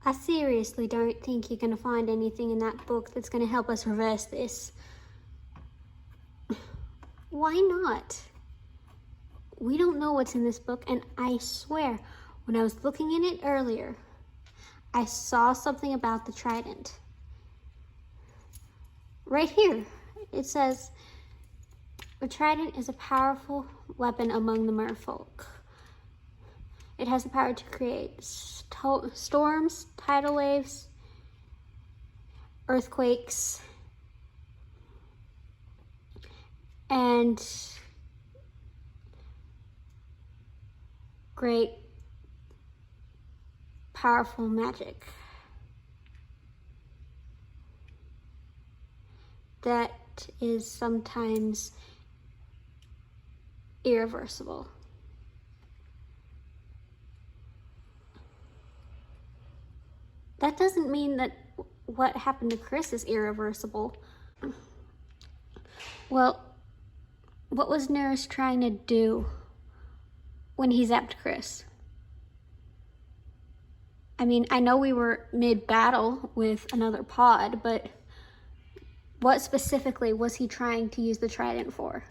I seriously don't think you're going to find anything in that book that's going to help us reverse this. Why not? We don't know what's in this book, and I swear, when I was looking in it earlier, I saw something about the trident. Right here, it says, the trident is a powerful weapon among the merfolk. It has the power to create storms, tidal waves, earthquakes, and great, powerful magic that is sometimes irreversible. That doesn't mean that what happened to Chris is irreversible. Well, what was Nereus trying to do when he zapped Chris? I mean, I know we were mid-battle with another pod, but what specifically was he trying to use the trident for?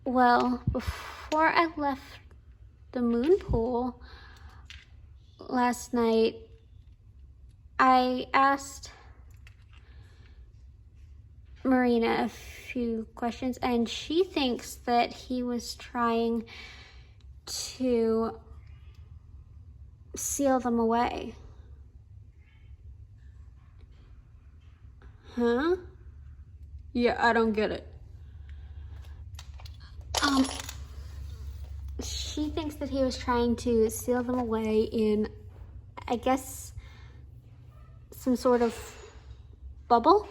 Well, before I left the moon pool last night, I asked Marina a few questions, and she thinks that he was trying to seal them away. Huh? Yeah, I don't get it. She thinks that he was trying to seal them away in, I guess, some sort of bubble.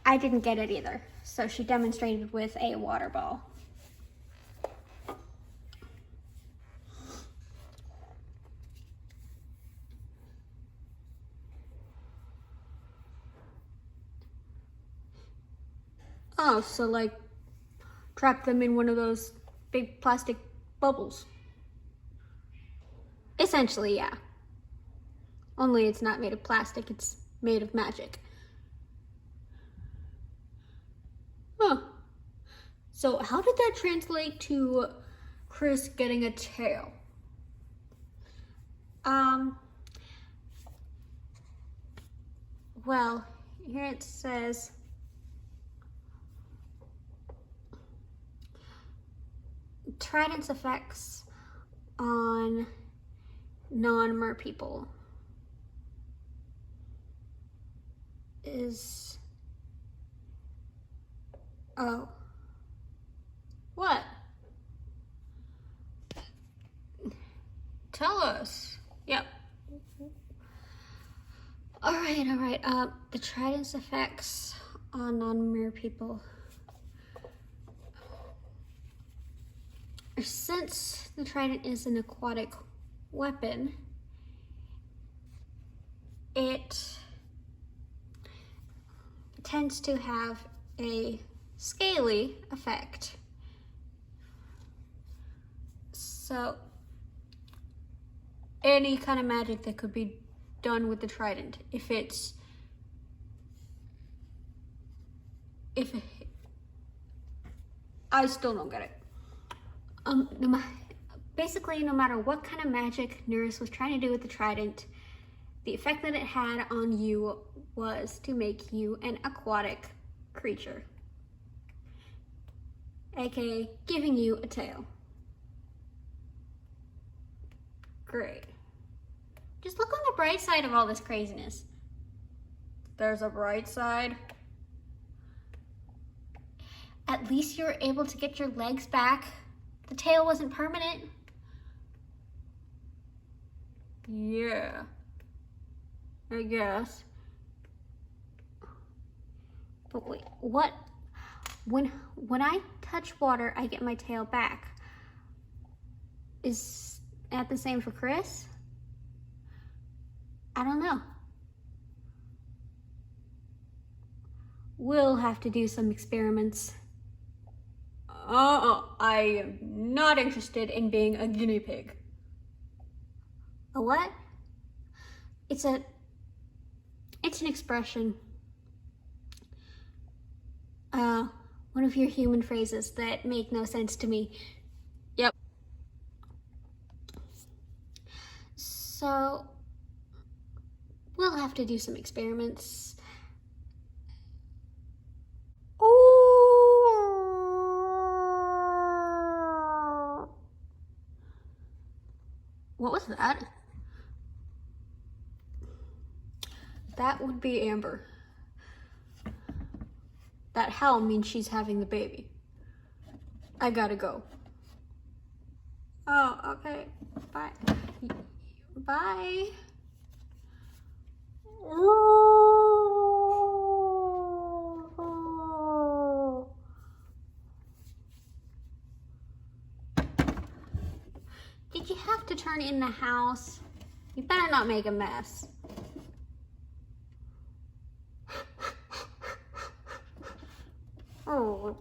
I didn't get it either, so she demonstrated with a water ball. Oh, so like trap them in one of those big plastic bubbles. Essentially, yeah. Only it's not made of plastic, it's made of magic. Huh. So how did that translate to Chris getting a tail? Well, here it says, Trident's effects on non-mer people is... Oh. What? Tell us. Yep. All right. The Trident's effects on non-mer people. Since the Trident is an aquatic weapon, it tends to have a scaly effect. So any kind of magic that could be done with the trident, I still don't get it. Basically, no matter what kind of magic Nereus was trying to do with the trident, the effect that it had on you was to make you an aquatic creature, aka giving you a tail. Great. Just look on the bright side of all this craziness. There's a bright side. At least you were able to get your legs back. The tail wasn't permanent. Yeah, I guess. But wait, what? When I touch water, I get my tail back. Is that the same for Chris? I don't know. We'll have to do some experiments. I am not interested in being a guinea pig. A what? It's an expression. One of your human phrases that make no sense to me. Yep. So, we'll have to do some experiments. Oh. What was that? That would be Amber. That howl means she's having the baby. I gotta go. Oh, okay. Bye. Bye. Did you have to turn in the house? You better not make a mess. Oh.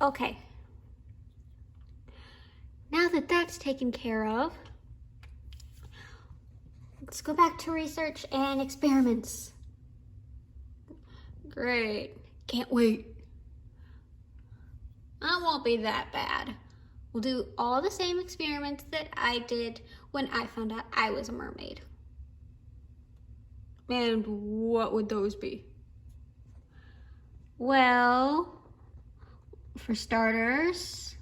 Okay. Now that that's taken care of, let's go back to research and experiments. Great. Can't wait. That won't be that bad. We'll do all the same experiments that I did when I found out I was a mermaid. And what would those be? Well, for starters,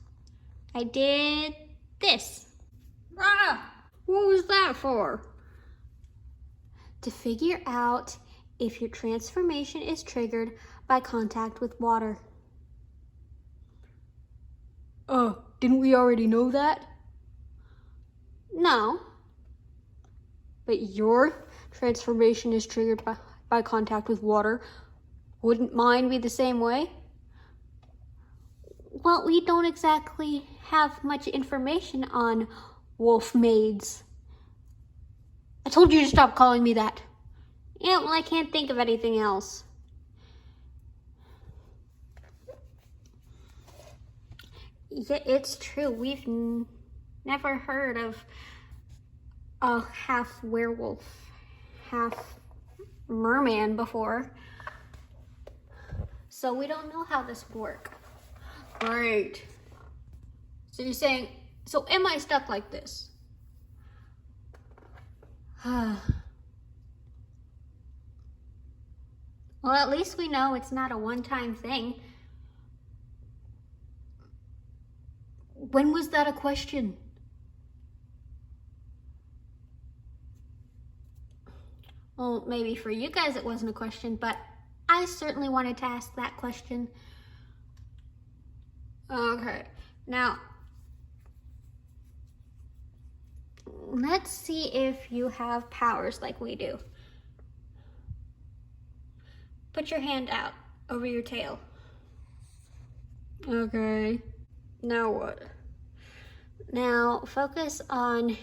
I did this. Ah! What was that for? To figure out if your transformation is triggered by contact with water. Didn't we already know that? No. But your transformation is triggered by contact with water. Wouldn't mine be the same way? Well, we don't exactly have much information on wolf maids. I told you to stop calling me that. Yeah, well, I can't think of anything else. Yeah, it's true. We've never heard of a half werewolf, half merman before. So we don't know how this would work. Great. So you're saying, so am I stuck like this? Well, at least we know it's not a one-time thing. When was that a question? Well, maybe for you guys it wasn't a question, but I certainly wanted to ask that question. Okay, now, let's see if you have powers like we do. Put your hand out over your tail. Okay, now what? Now, focus on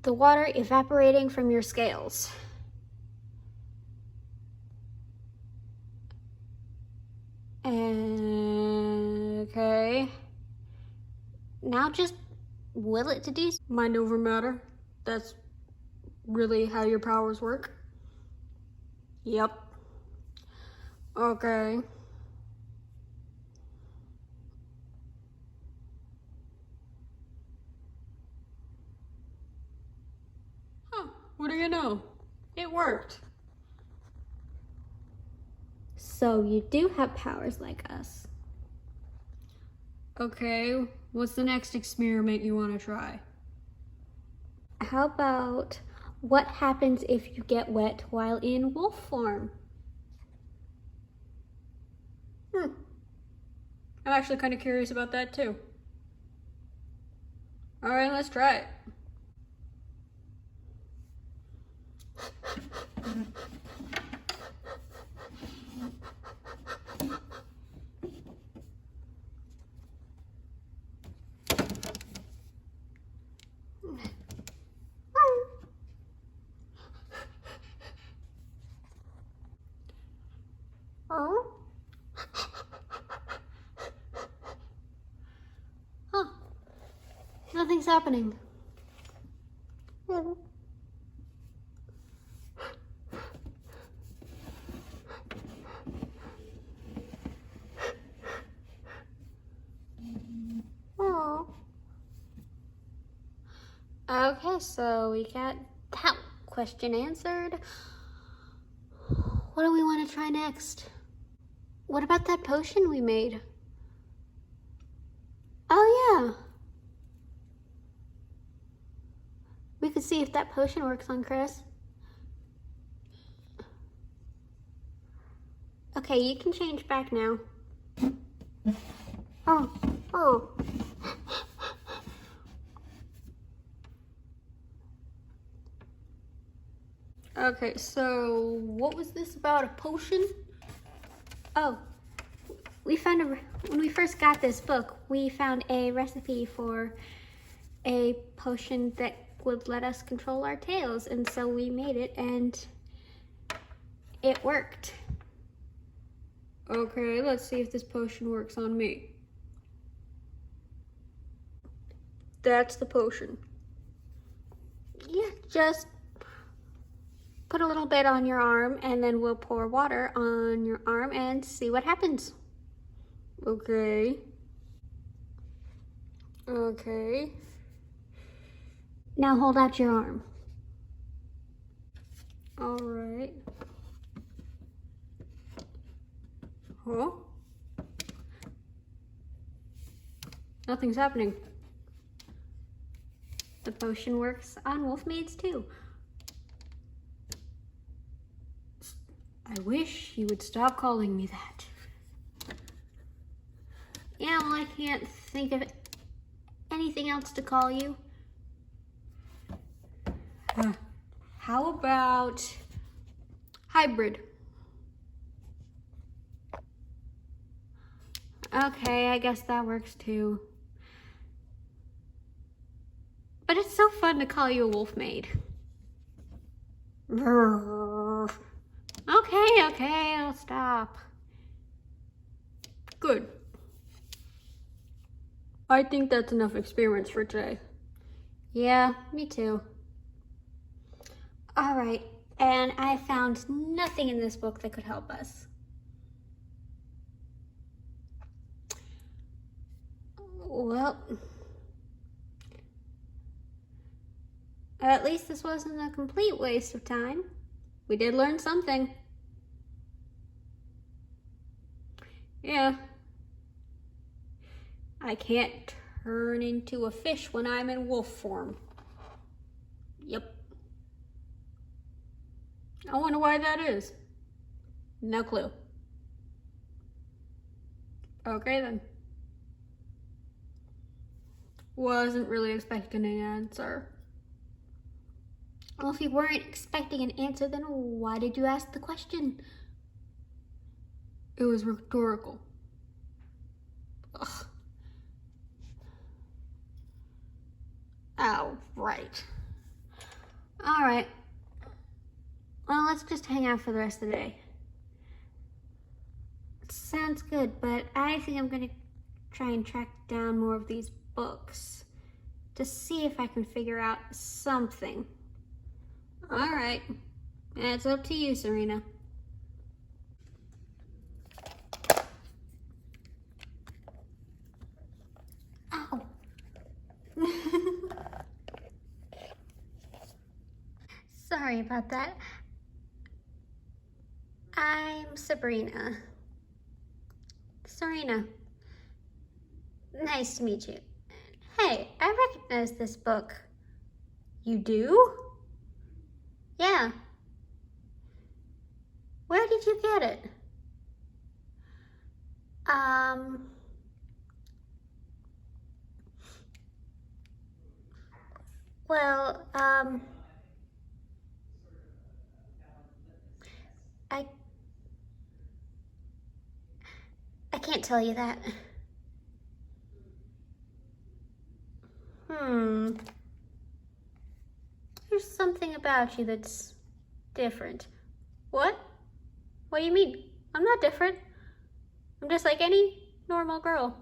the water evaporating from your scales. Okay. Now just will it to do. Mind over matter. That's really how your powers work? Yep. Okay. What do you know? It worked. So you do have powers like us. Okay, what's the next experiment you want to try? How about what happens if you get wet while in wolf form? I'm actually kind of curious about that too. All right, let's try it. Nothing's happening. Oh. Okay, so we got that question answered. What do we want to try next? What about that potion we made? Oh yeah. We could see if that potion works on Chris. Okay, you can change back now. Oh. Okay, so what was this about a potion? Oh, when we first got this book, we found a recipe for a potion that would let us control our tails, and so we made it, and it worked. Okay, let's see if this potion works on me. That's the potion. Yeah, just put a little bit on your arm, and then we'll pour water on your arm and see what happens. Okay. Okay. Now hold out your arm. All right. Huh? Nothing's happening. The potion works on wolf-maids too. I wish you would stop calling me that. Yeah, well, I can't think of anything else to call you. How about hybrid? Okay, I guess that works too. But it's so fun to call you a wolf maid. Okay, I'll stop. Good. I think that's enough experience for today. Yeah, me too. All right, and I found nothing in this book that could help us. Well, at least this wasn't a complete waste of time. We did learn something. Yeah. I can't turn into a fish when I'm in wolf form. Yep. I wonder why that is. No clue. Okay then. Wasn't really expecting an answer. Well, if you weren't expecting an answer, then why did you ask the question? It was rhetorical. Ugh. Oh, right. All right. Well, let's just hang out for the rest of the day. Sounds good, but I think I'm gonna try and track down more of these books to see if I can figure out something. All right. It's up to you, Serena. Ow. Sorry about that. I'm Sabrina. Serena. Nice to meet you. Hey, I recognize this book. You do? Yeah. Where did you get it? Well, I can't tell you that. There's something about you that's different. What? What do you mean? I'm not different. I'm just like any normal girl.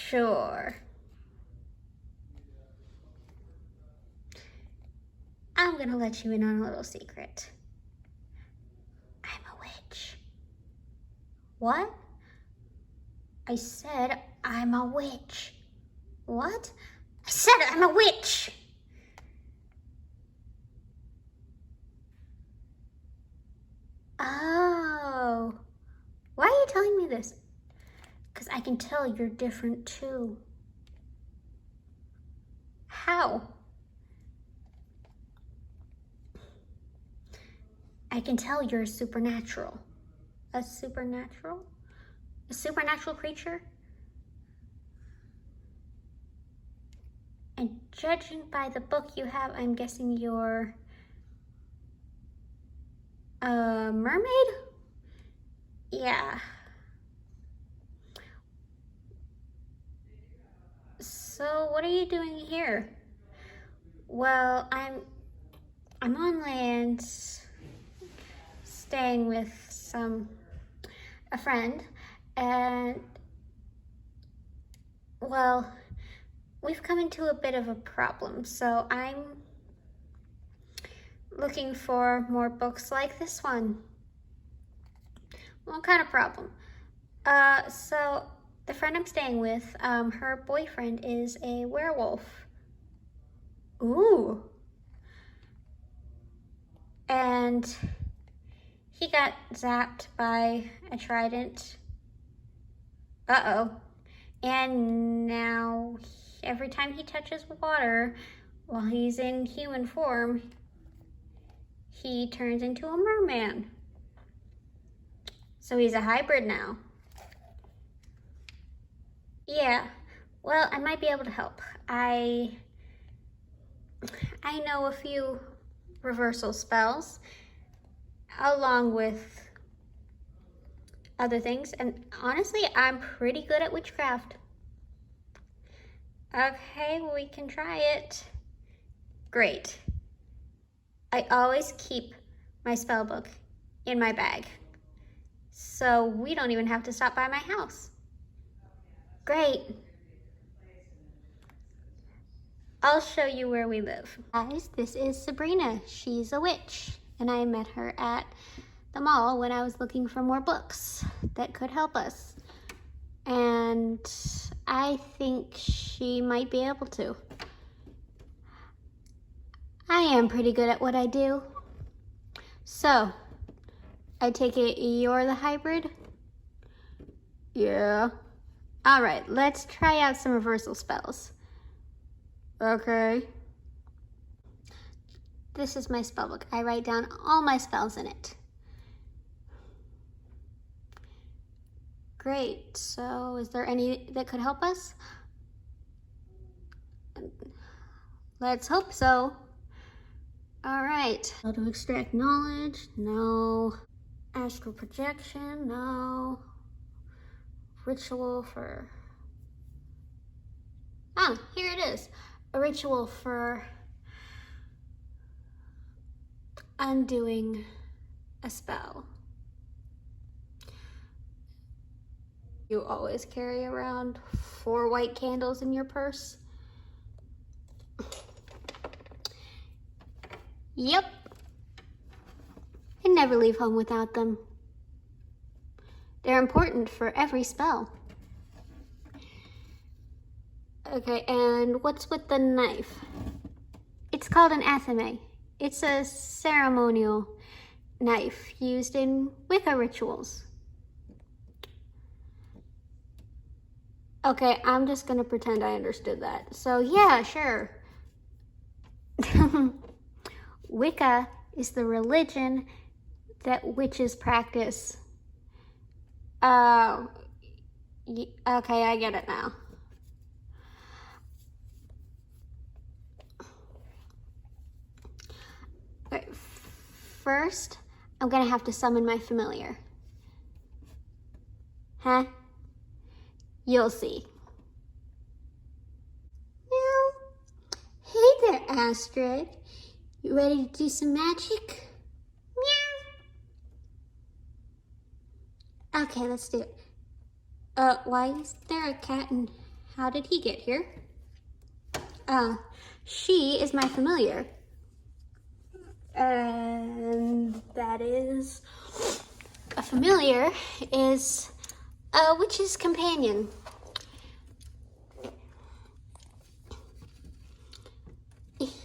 Sure. I'm gonna let you in on a little secret. I'm a witch. What? I said I'm a witch. What? I said I'm a witch. Oh. Why are you telling me this? Because I can tell you're different too. How? I can tell you're supernatural. A supernatural? A supernatural creature? And judging by the book you have, I'm guessing you're a mermaid? Yeah. So what are you doing here? Well, I'm on land, staying with a friend, and well, we've come into a bit of a problem, so I'm looking for more books like this one. What kind of problem? So the friend I'm staying with, her boyfriend is a werewolf. Ooh. And he got zapped by a trident. Uh-oh. And now every time he touches water while he's in human form, he turns into a merman. So he's a hybrid now. Yeah, well, I might be able to help. I know a few reversal spells along with other things, and honestly, I'm pretty good at witchcraft. Okay, we can try it. Great. I always keep my spell book in my bag, so we don't even have to stop by my house. Great. I'll show you where we live. Guys, this is Sabrina. She's a witch, and I met her at the mall when I was looking for more books that could help us. And I think she might be able to. I am pretty good at what I do. So, I take it you're the hybrid? Yeah. All right, let's try out some reversal spells. Okay. This is my spell book. I write down all my spells in it. Great, so is there any that could help us? Let's hope so. All right, how to extract knowledge? No. Astral projection? No. Ritual for... Oh, here it is. A ritual for undoing a spell. You always carry around 4 white candles in your purse? Yep. I never leave home without them. They're important for every spell. Okay, and what's with the knife? It's called an athame. It's a ceremonial knife used in Wicca rituals. Okay, I'm just gonna pretend I understood that. So yeah, sure. Wicca is the religion that witches practice. Okay, I get it now. Okay, first, I'm gonna have to summon my familiar. Huh? You'll see. Meow. Hey there, Astrid. You ready to do some magic? Meow. Okay, let's do it. Why is there a cat in How did he get here? She is my familiar. And that is, a familiar is a witch's companion.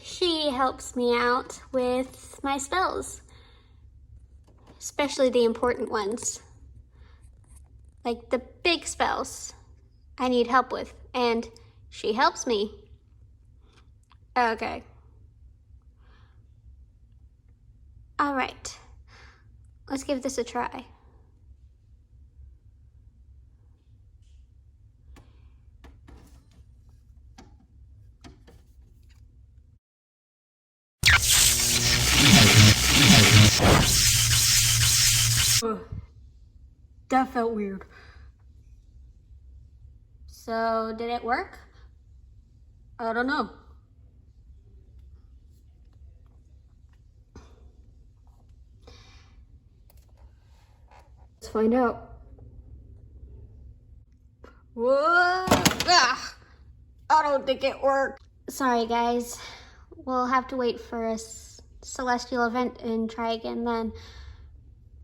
She helps me out with my spells, especially the important ones. Like the big spells I need help with, and she helps me. Okay. All right, let's give this a try. That felt weird. So, did it work? I don't know. Let's find out. Whoa! Ah, I don't think it worked. Sorry, guys. We'll have to wait for a celestial event and try again then.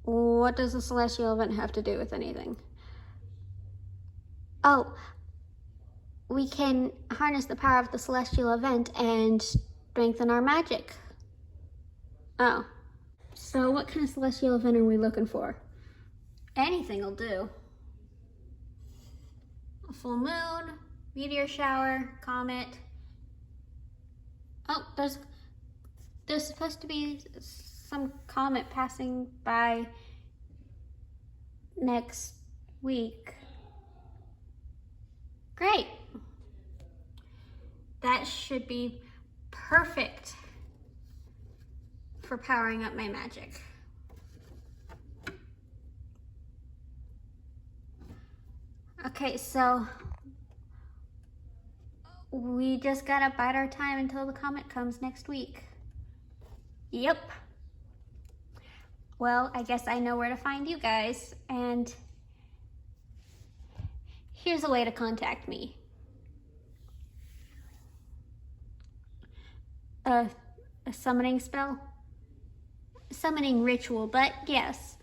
What does a celestial event have to do with anything? Oh, we can harness the power of the celestial event and strengthen our magic. Oh. So what kind of celestial event are we looking for? Anything will do. A full moon, meteor shower, comet. Oh, there's supposed to be some comet passing by next week. Great. That should be perfect for powering up my magic. Okay, so we just gotta bide our time until the comet comes next week. Yep. Well, I guess I know where to find you guys, and here's a way to contact me. A summoning spell? Summoning ritual, but yes.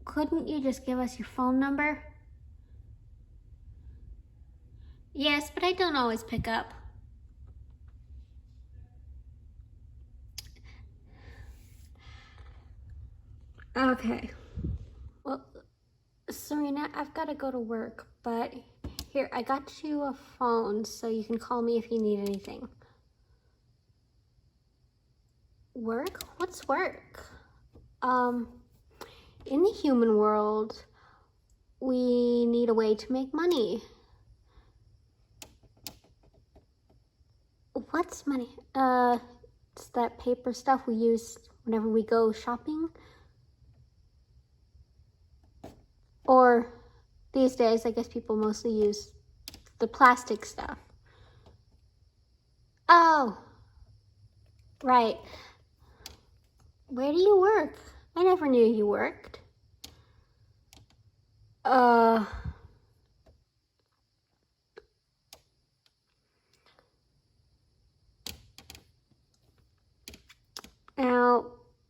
Couldn't you just give us your phone number? Yes, but I don't always pick up. Okay. Well, Serena, I've got to go to work, but here, I got you a phone so you can call me if you need anything. Work? What's work? In the human world, we need a way to make money. What's money? It's that paper stuff we use whenever we go shopping. Or these days, I guess people mostly use the plastic stuff. Oh, right. Where do you work? I never knew you worked. Now,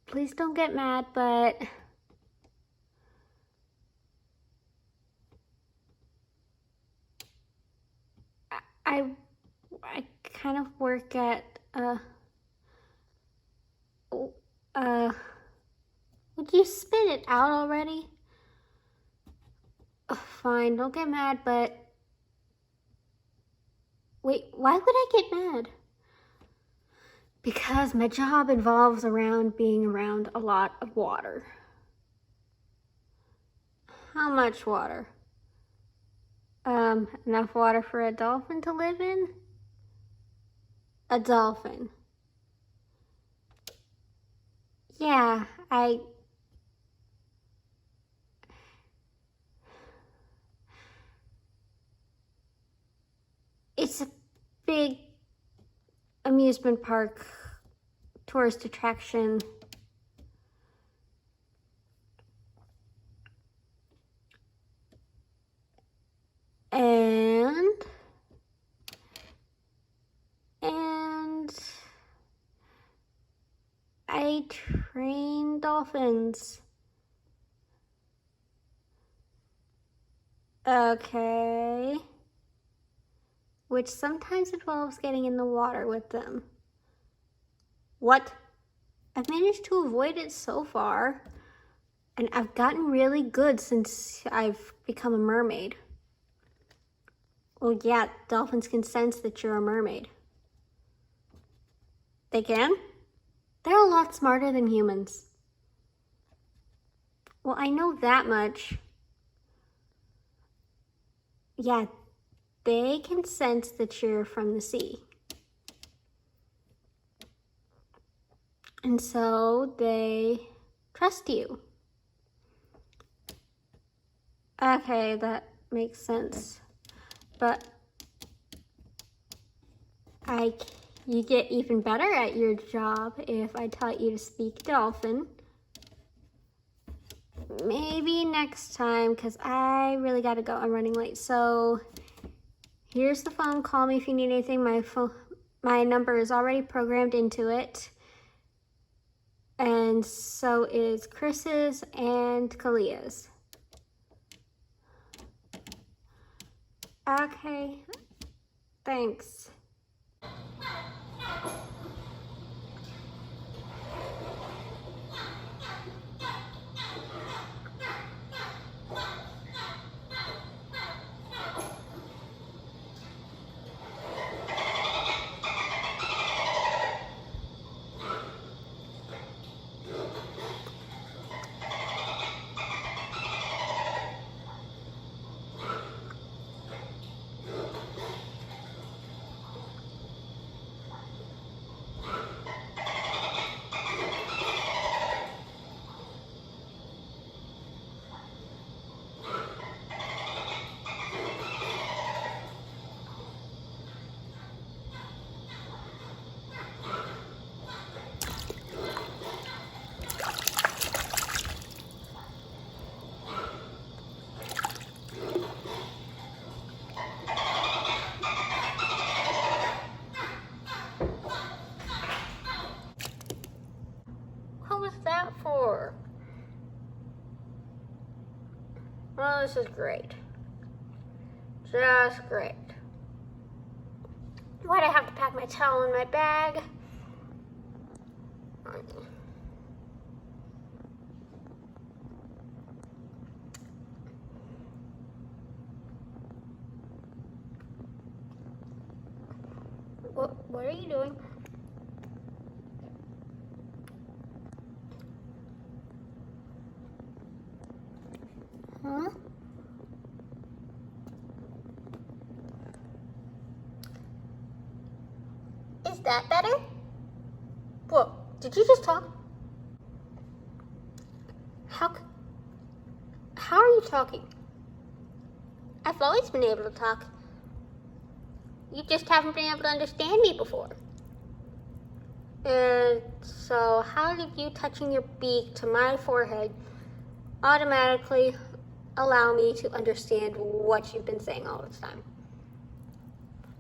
please don't get mad, but I kind of work at, would you spit it out already? Oh, fine, don't get mad, but wait, why would I get mad? Because my job involves being around a lot of water. How much water? Enough water for a dolphin to live in? A dolphin. Yeah, it's a big amusement park, tourist attraction. train dolphins. Okay. Which sometimes involves getting in the water with them. What? I've managed to avoid it so far. And I've gotten really good since I've become a mermaid. Well, yeah, dolphins can sense that you're a mermaid. They can? They're a lot smarter than humans. Well, I know that much. Yeah, they can sense that you're from the sea. And so they trust you. Okay, that makes sense. But you get even better at your job if I taught you to speak dolphin. Maybe next time, because I really gotta go. I'm running late. So here's the phone. Call me if you need anything. My number is already programmed into it. And so is Chris's and Kalia's. Okay, thanks. What was that for? Well, this is great. Just great. Why'd I have to pack my towel in my bag? What are you doing? Huh? Is that better? What? Did you just talk? How are you talking? I've always been able to talk. You just haven't been able to understand me before. And so how did you touching your beak to my forehead automatically allow me to understand what you've been saying all this time?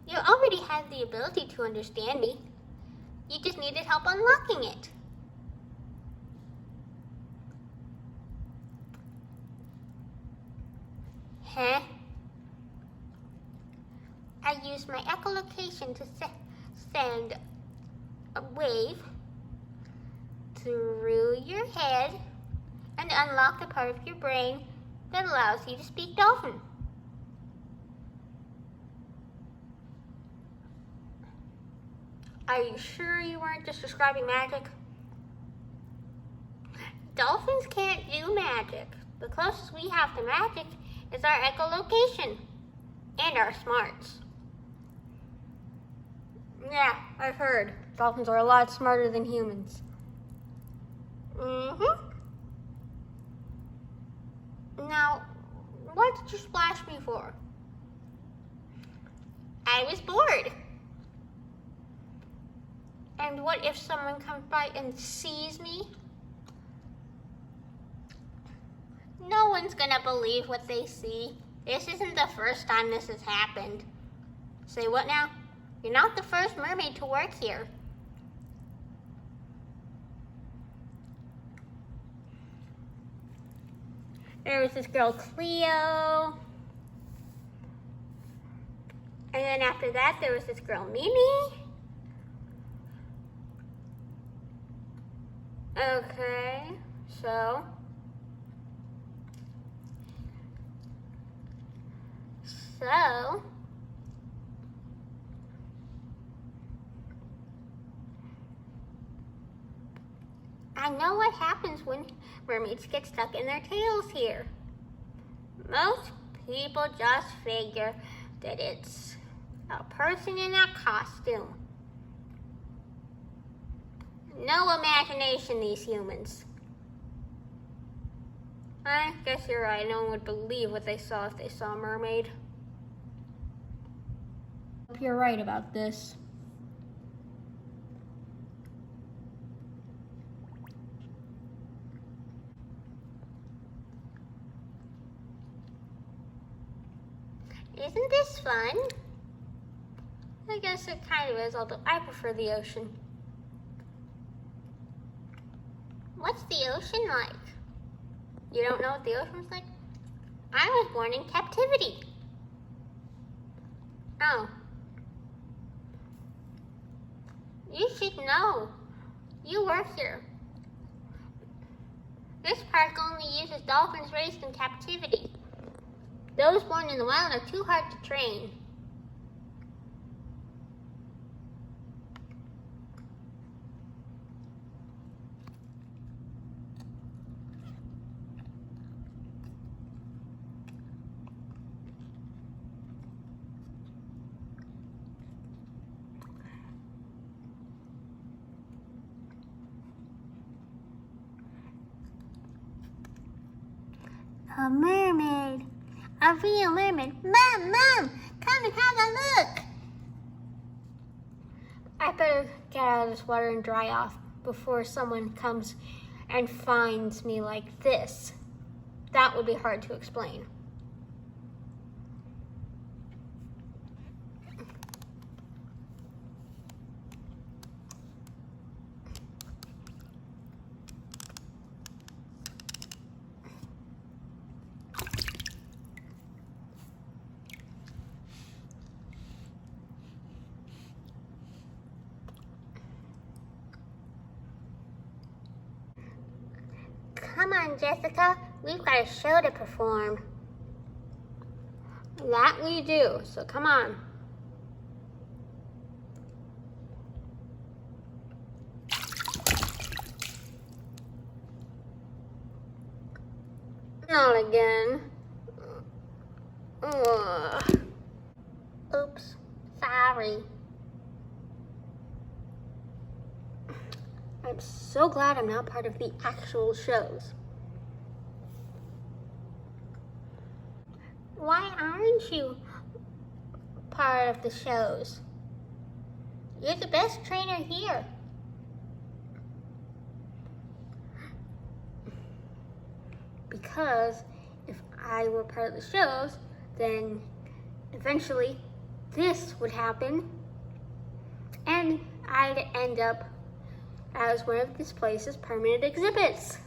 You already had the ability to understand me. You just needed help unlocking it. Huh? I used my echolocation to send a wave through your head and unlock the part of your brain that allows you to speak dolphin. Are you sure you weren't just describing magic? Dolphins can't do magic. The closest we have to magic is our echolocation and our smarts. Yeah, I've heard. Dolphins are a lot smarter than humans. Now, what did you splash me for? I was bored. And what if someone comes by and sees me? No one's gonna believe what they see. This isn't the first time this has happened. Say what now? You're not the first mermaid to work here. There was this girl, Cleo. And then after that, there was this girl, Mimi. Okay, so. I know what happens when mermaids get stuck in their tails here. Most people just figure that it's a person in a costume. No imagination, these humans. I guess you're right. No one would believe what they saw if they saw a mermaid. Hope you're right about this. Isn't this fun? I guess it kind of is, although I prefer the ocean. What's the ocean like? You don't know what the ocean's like? I was born in captivity. Oh. You should know. You work here. This park only uses dolphins raised in captivity. Those born in the wild are too hard to train. A mermaid. A real mermaid. Mom, come and have a look. I better get out of this water and dry off before someone comes and finds me like this. That would be hard to explain. Come on, Jessica. We've got a show to perform. That we do, so come on. Not again. Ugh. Oops, sorry. I'm so glad I'm not part of the actual shows. Why aren't you part of the shows? You're the best trainer here. Because if I were part of the shows, then eventually this would happen and I'd end up as one of this place's permanent exhibits.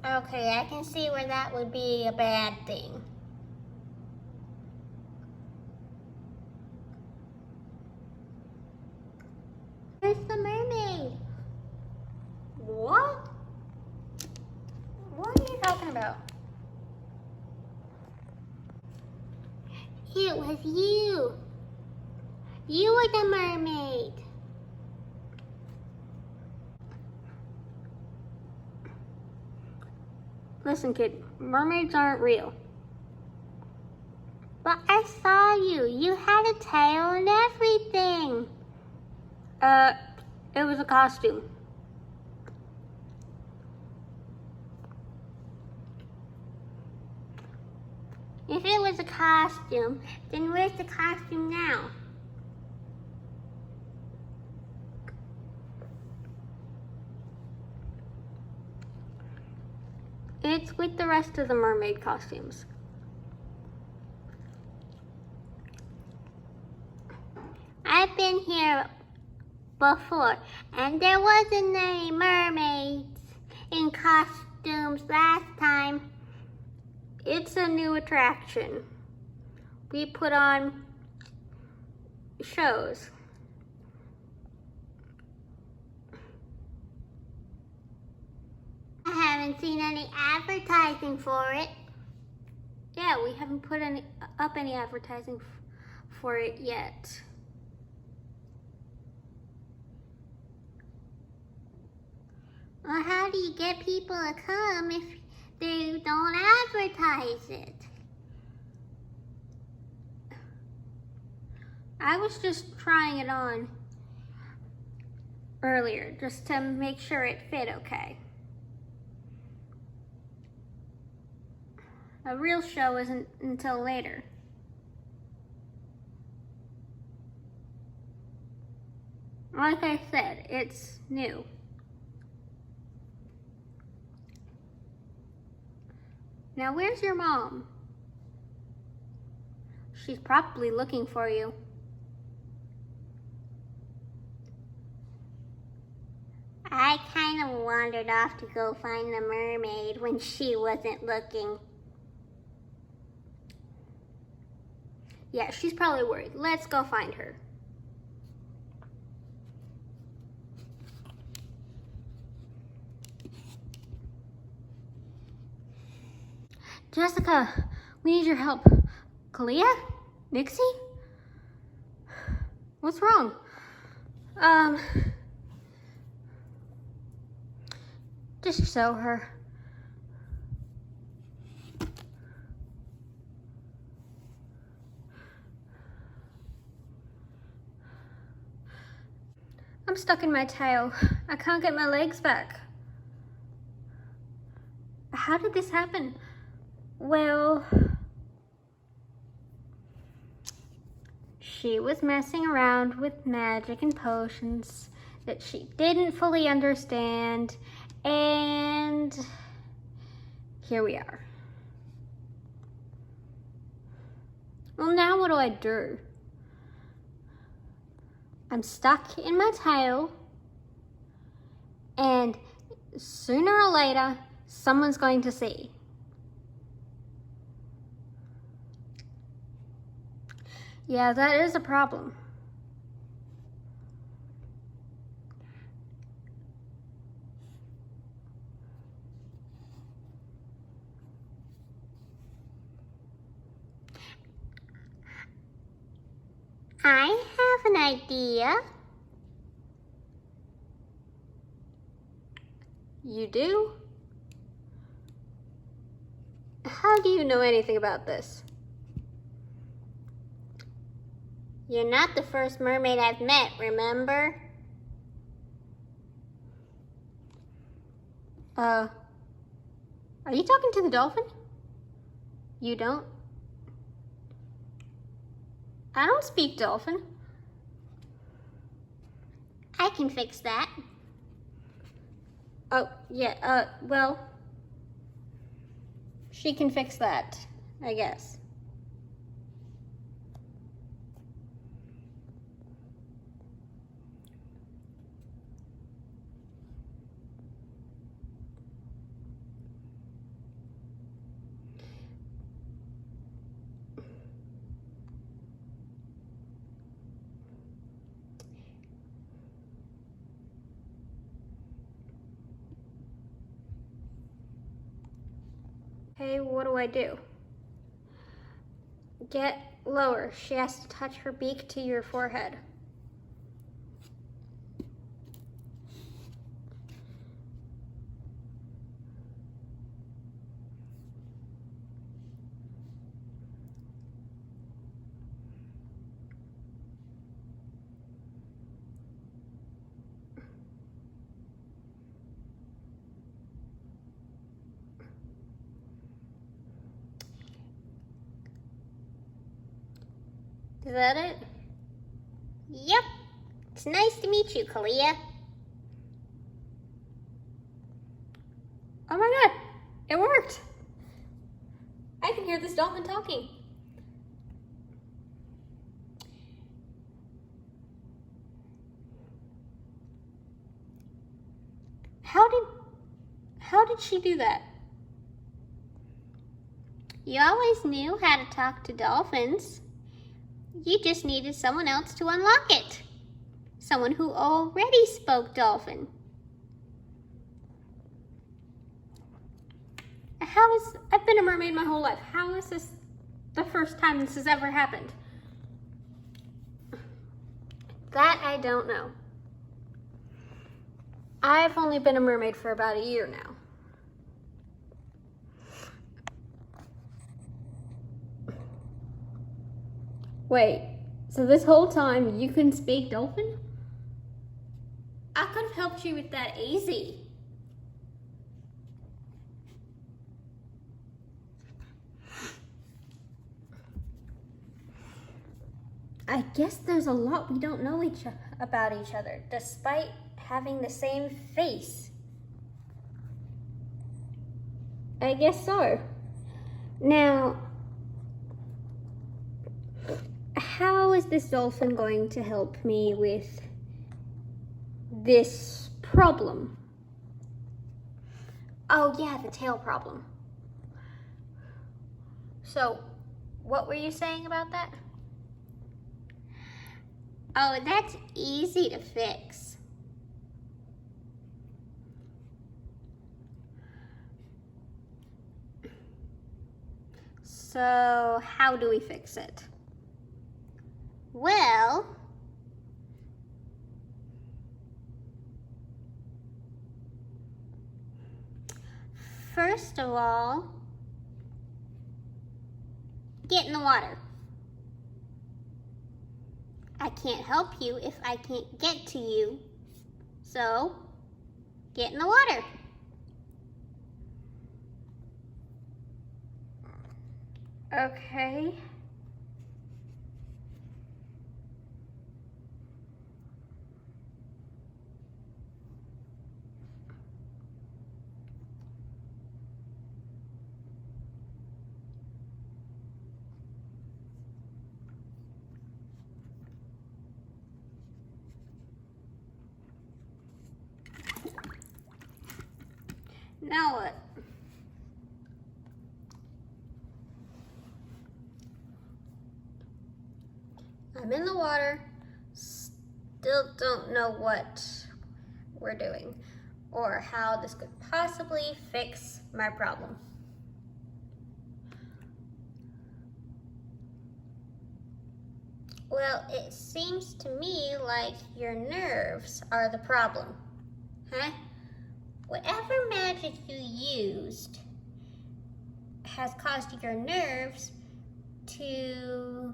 Okay, I can see where that would be a bad thing. Where's the mermaid? What? What are you talking about? It was you. You were the mermaid. Listen, kid, mermaids aren't real. But I saw you. You had a tail and everything. It was a costume. If it was a costume, then where's the costume now? It's with the rest of the mermaid costumes. I've been here before, and there wasn't any mermaids in costumes. costumes last time. It's a new attraction. We put on shows. I haven't seen any advertising for it. Yeah, we haven't put up any advertising for it yet. Well, how do you get people to come if they don't advertise it? I was just trying it on earlier just to make sure it fit okay. A real show isn't until later. Like I said, it's new. Now, where's your mom? She's probably looking for you. I kind of wandered off to go find the mermaid when she wasn't looking. Yeah, she's probably worried. Let's go find her. Jessica, we need your help. Kalia? Nixie? What's wrong? Just show her. I'm stuck in my tail. I can't get my legs back. How did this happen? Well, she was messing around with magic and potions that she didn't fully understand, and here we are. Well, now what do I do? I'm stuck in my tail, and sooner or later, someone's going to see. Yeah, that is a problem. I have an idea. You do? How do you know anything about this? You're not the first mermaid I've met, remember? Are you talking to the dolphin? You don't? I don't speak dolphin. I can fix that. Oh, yeah, well, she can fix that, I guess. Hey, what do I do? Get lower. She has to touch her beak to your forehead. Is that it? Yep. It's nice to meet you, Kalia. Oh my god, it worked. I can hear this dolphin talking. How did she do that? You always knew how to talk to dolphins. You just needed someone else to unlock it. Someone who already spoke dolphin. I've been a mermaid my whole life. How is this the first time this has ever happened? That I don't know. I've only been a mermaid for about a year now. Wait, so this whole time you can speak dolphin? I could have helped you with that easy. I guess there's a lot we don't know about each other, despite having the same face. I guess so. Now, how is this dolphin going to help me with this problem? Oh yeah, the tail problem. So, what were you saying about that? Oh, that's easy to fix. So, how do we fix it? Well, first of all, get in the water. I can't help you if I can't get to you. So, get in the water. Okay. Now what? I'm in the water, still don't know what we're doing or how this could possibly fix my problem. Well, it seems to me like your nerves are the problem, huh? Whatever magic you used has caused your nerves to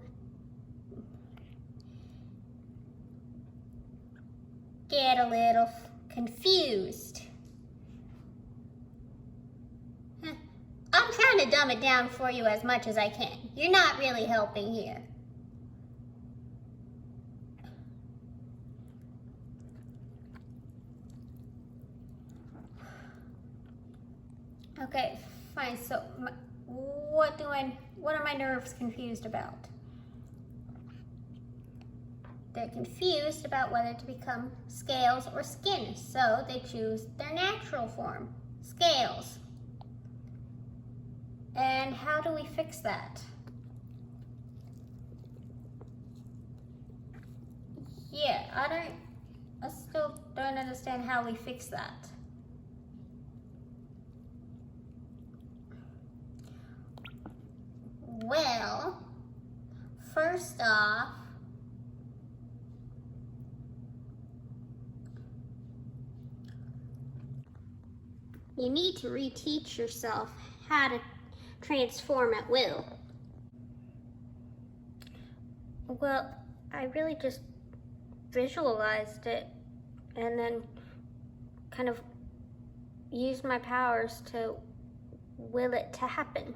get a little confused. I'm trying to dumb it down for you as much as I can. You're not really helping here. Okay, fine. So, what are my nerves confused about? They're confused about whether to become scales or skin, so they choose their natural form, scales. And how do we fix that? Yeah, I still don't understand how we fix that. Well, first off, you need to reteach yourself how to transform at will. Well, I really just visualized it and then kind of used my powers to will it to happen.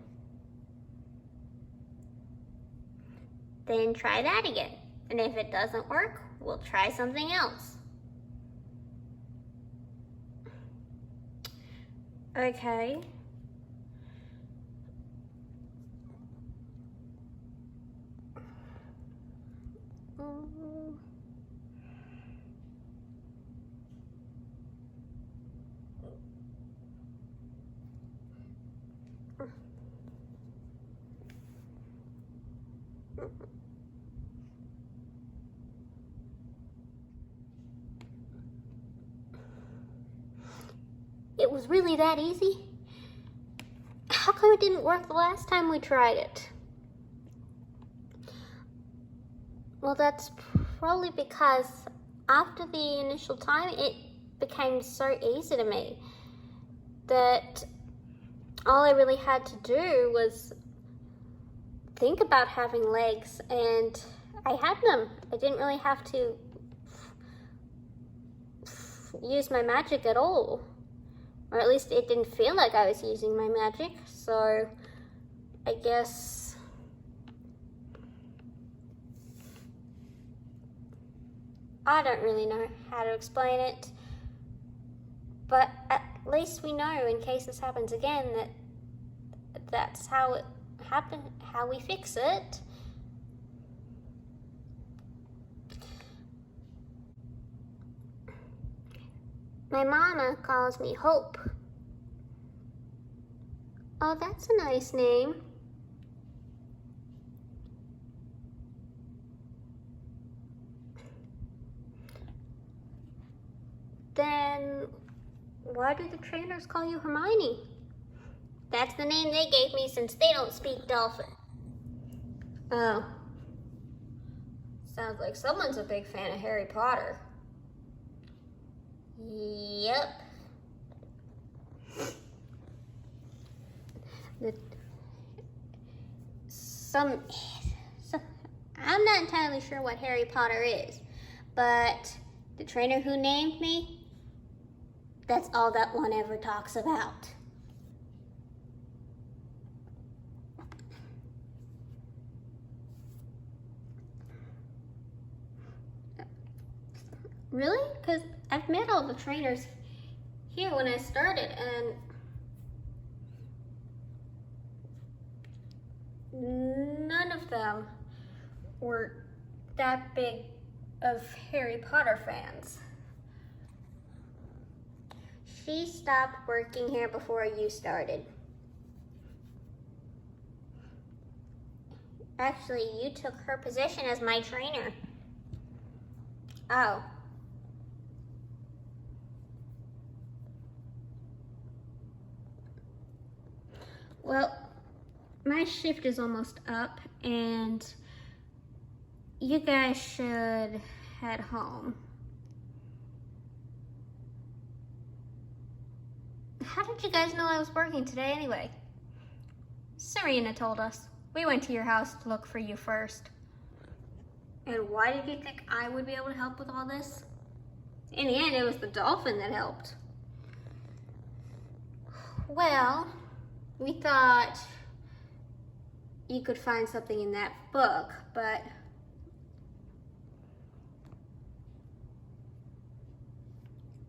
Then try that again. And if it doesn't work, we'll try something else. Okay. It was really that easy? How come it didn't work the last time we tried it? Well, that's probably because after the initial time, it became so easy to me that all I really had to do was think about having legs, and I had them. I didn't really have to use my magic at all. Or at least it didn't feel like I was using my magic, so I guess I don't really know how to explain it, but at least we know in case this happens again that that's how it happened, how we fix it. My mama calls me Hope. Oh, that's a nice name. Then why do the trainers call you Hermione? That's the name they gave me since they don't speak Dolphin. Oh. Sounds like someone's a big fan of Harry Potter. Yep. I'm not entirely sure what Harry Potter is, but the trainer who named me, that's all that one ever talks about. Really? Because I've met all the trainers here when I started, and none of them were that big of Harry Potter fans. She stopped working here before you started. Actually, you took her position as my trainer. Oh. Well, my shift is almost up, and you guys should head home. How did you guys know I was working today anyway? Serena told us. We went to your house to look for you first. And why did you think I would be able to help with all this? In the end, it was the dolphin that helped. Well, we thought you could find something in that book, but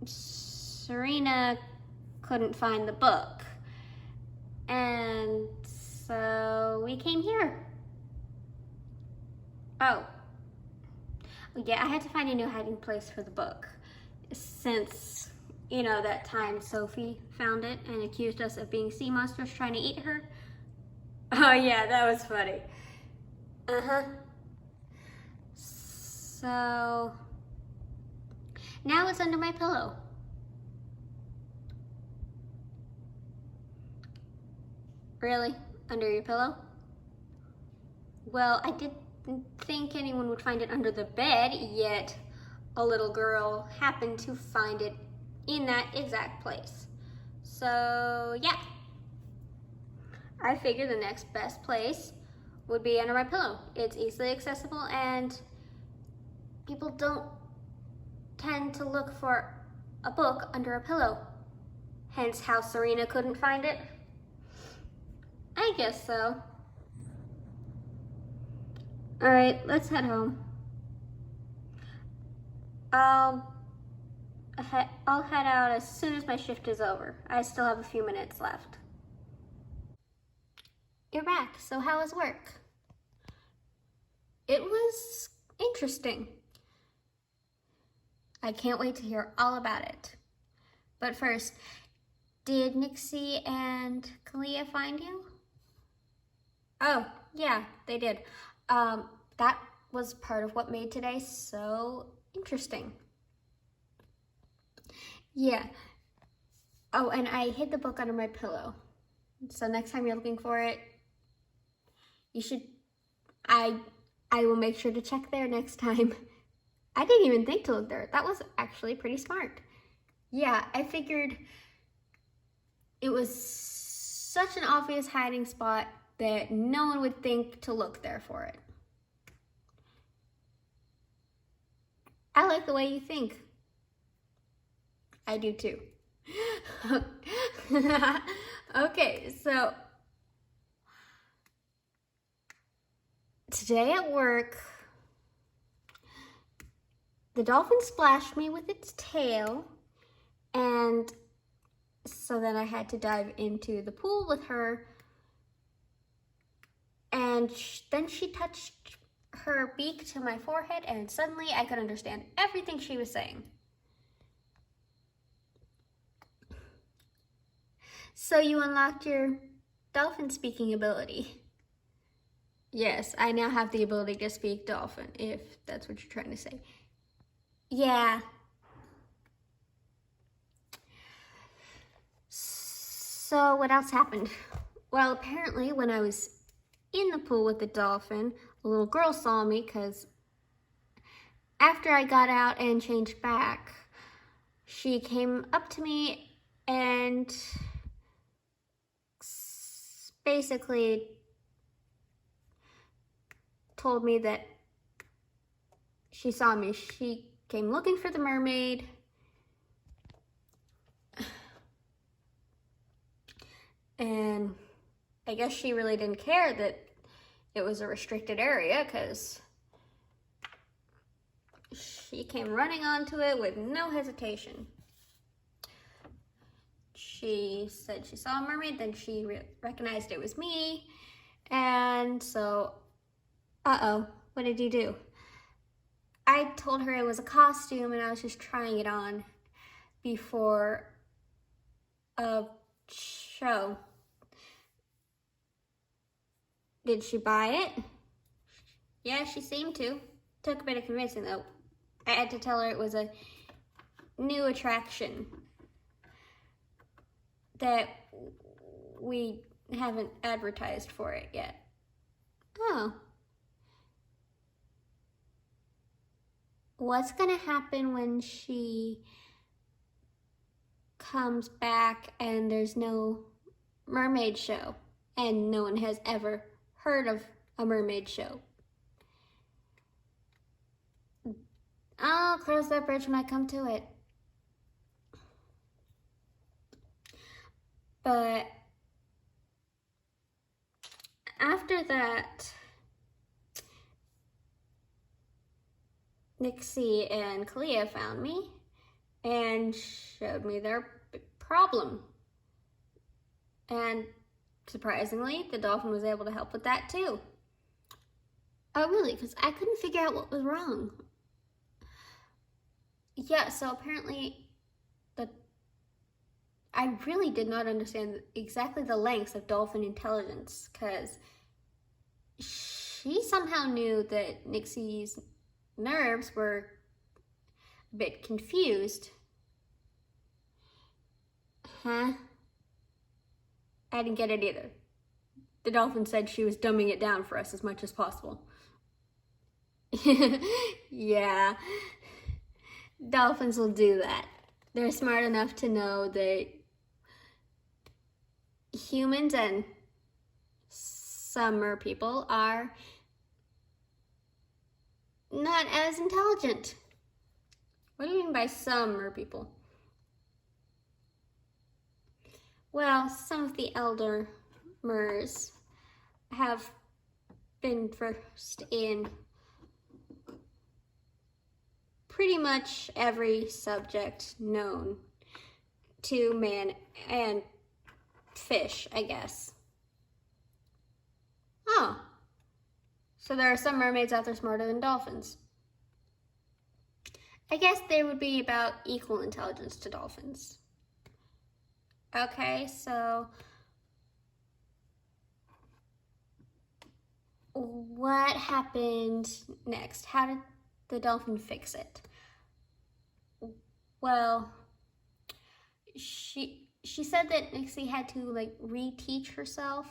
Serena couldn't find the book. And so we came here. Oh. Yeah, I had to find a new hiding place for the book since, you know, that time Sophie found it and accused us of being sea monsters trying to eat her. Oh yeah, that was funny. Uh-huh. So now it's under my pillow. Really? Under your pillow? Well, I didn't think anyone would find it under the bed, yet a little girl happened to find it in that exact place. So, yeah. I figured the next best place would be under my pillow. It's easily accessible and people don't tend to look for a book under a pillow. Hence how Serena couldn't find it. I guess so. All right, let's head home. I'll head out as soon as my shift is over. I still have a few minutes left. You're back, so how was work? It was interesting. I can't wait to hear all about it. But first, Did Nixie and Kalia find you? Oh, yeah, they did. That was part of what made today so interesting. Yeah. Oh, and I hid the book under my pillow. So next time you're looking for it, you should, I will make sure to check there next time. I didn't even think to look there. That was actually pretty smart. Yeah, I figured it was such an obvious hiding spot that no one would think to look there for it. I like the way you think. I do too. Okay, so today at work, the dolphin splashed me with its tail, and so then I had to dive into the pool with her, and then she touched her beak to my forehead, and suddenly I could understand everything she was saying. So you unlocked your dolphin speaking ability. Yes, I now have the ability to speak dolphin, if that's what you're trying to say. Yeah. So what else happened? Well, apparently when I was in the pool with the dolphin, a little girl saw me because after I got out and changed back, she came up to me and basically told me that she saw me. She came looking for the mermaid. And I guess she really didn't care that it was a restricted area because she came running onto it with no hesitation. She said she saw a mermaid, then she recognized it was me. And so, what did you do? I told her it was a costume and I was just trying it on before a show. Did she buy it? Yeah, she seemed to. Took a bit of convincing though. I had to tell her it was a new attraction that we haven't advertised for it yet. Oh. What's gonna happen when she comes back and there's no mermaid show and no one has ever heard of a mermaid show? I'll cross that bridge when I come to it. But after that, Nixie and Kalia found me and showed me their problem. And surprisingly, the dolphin was able to help with that too. Oh, really? Because I couldn't figure out what was wrong. Yeah, so apparently I really did not understand exactly the lengths of dolphin intelligence because she somehow knew that Nixie's nerves were a bit confused. Huh? I didn't get it either. The dolphin said she was dumbing it down for us as much as possible. Yeah, dolphins will do that. They're smart enough to know that humans and some mer people are not as intelligent. What do you mean by some mer people? Well, some of the elder mers have been versed in pretty much every subject known to man and fish, I guess. Oh, so there are some mermaids out there smarter than dolphins. I guess they would be about equal intelligence to dolphins. Okay, so what happened next? How did the dolphin fix it? Well, she said that Nixie had to like reteach herself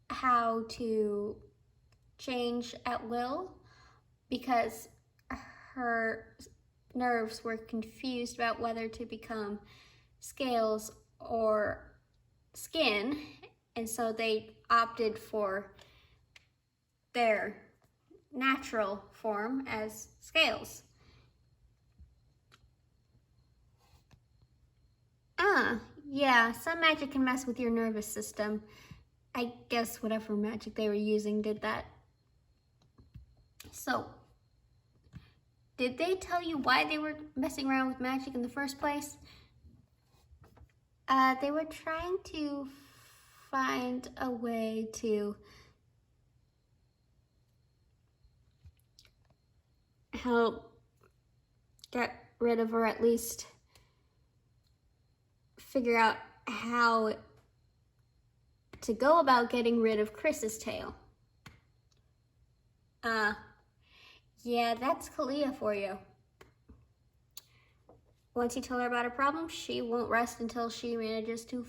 how to change at will because her nerves were confused about whether to become scales or skin, and so they opted for their natural form as scales. Yeah, some magic can mess with your nervous system. I guess whatever magic they were using did that. So, did they tell you why they were messing around with magic in the first place? They were trying to find a way to help get rid of, or at least figure out how to go about getting rid of Chris's tail. Yeah, that's Kalia for you. Once you tell her about a problem, she won't rest until she manages to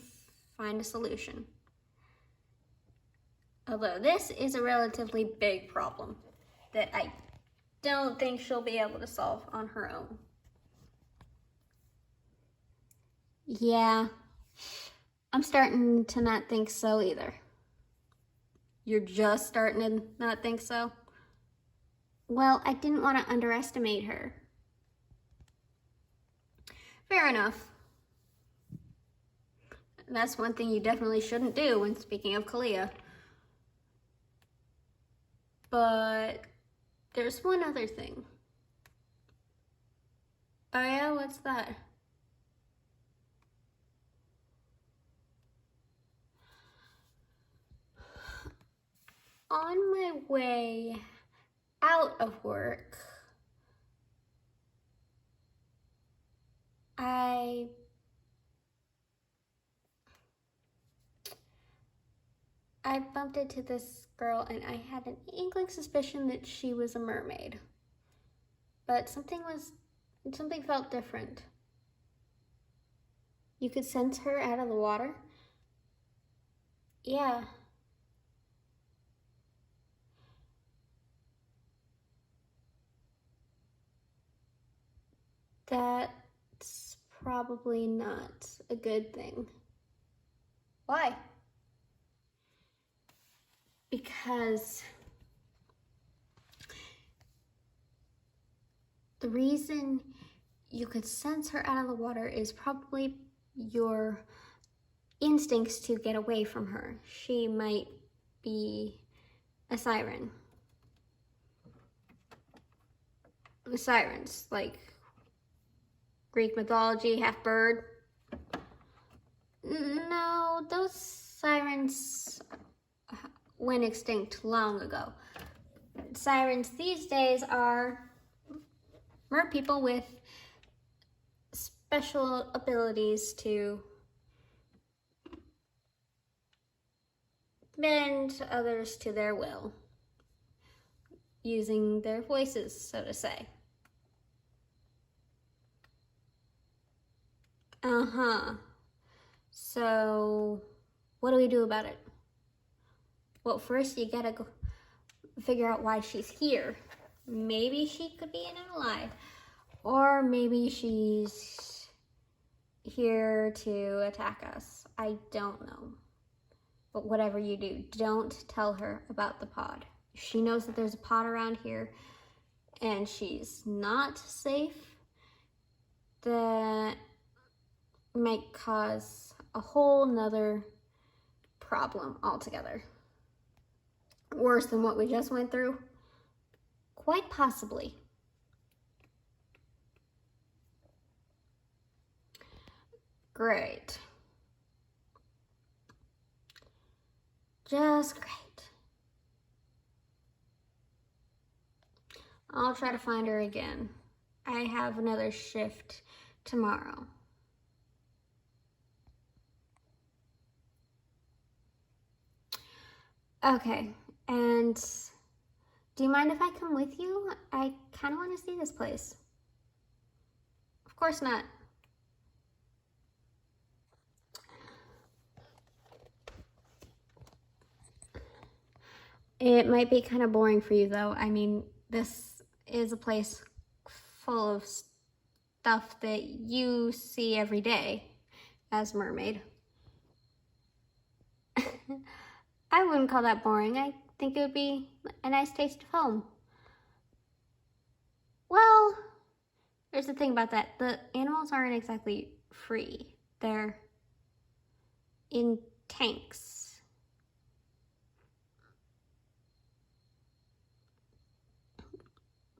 find a solution. Although this is a relatively big problem that I don't think she'll be able to solve on her own. Yeah, I'm starting to not think so either. You're just starting to not think so? Well, I didn't want to underestimate her. Fair enough. That's one thing you definitely shouldn't do when speaking of Kalia. But there's one other thing. Oh yeah, what's that? On my way out of work, I bumped into this girl and I had an inkling suspicion that she was a mermaid. But something felt different. You could sense her out of the water? Yeah. That's probably not a good thing. Why? Because the reason you could sense her out of the water is probably your instincts to get away from her. She might be a siren. The sirens, like Greek mythology, half bird. No, those sirens went extinct long ago. Sirens these days are mer people with special abilities to bend others to their will, using their voices, so to say. So, what do we do about it? Well, first you gotta go figure out why she's here. Maybe she could be an ally, or maybe she's here to attack us. I don't know. But whatever you do, don't tell her about the pod. If she knows that there's a pod around here and she's not safe, that might cause a whole nother problem altogether. Worse than what we just went through? Quite possibly. Great. Just great. I'll try to find her again. I have another shift tomorrow. Okay, and do you mind if I come with you? I kind of want to see this place. Of course not. It might be kind of boring for you though. I mean, this is a place full of stuff that you see every day as a mermaid. I wouldn't call that boring. I think it would be a nice taste of home. Well, there's the thing about that. The animals aren't exactly free. They're in tanks.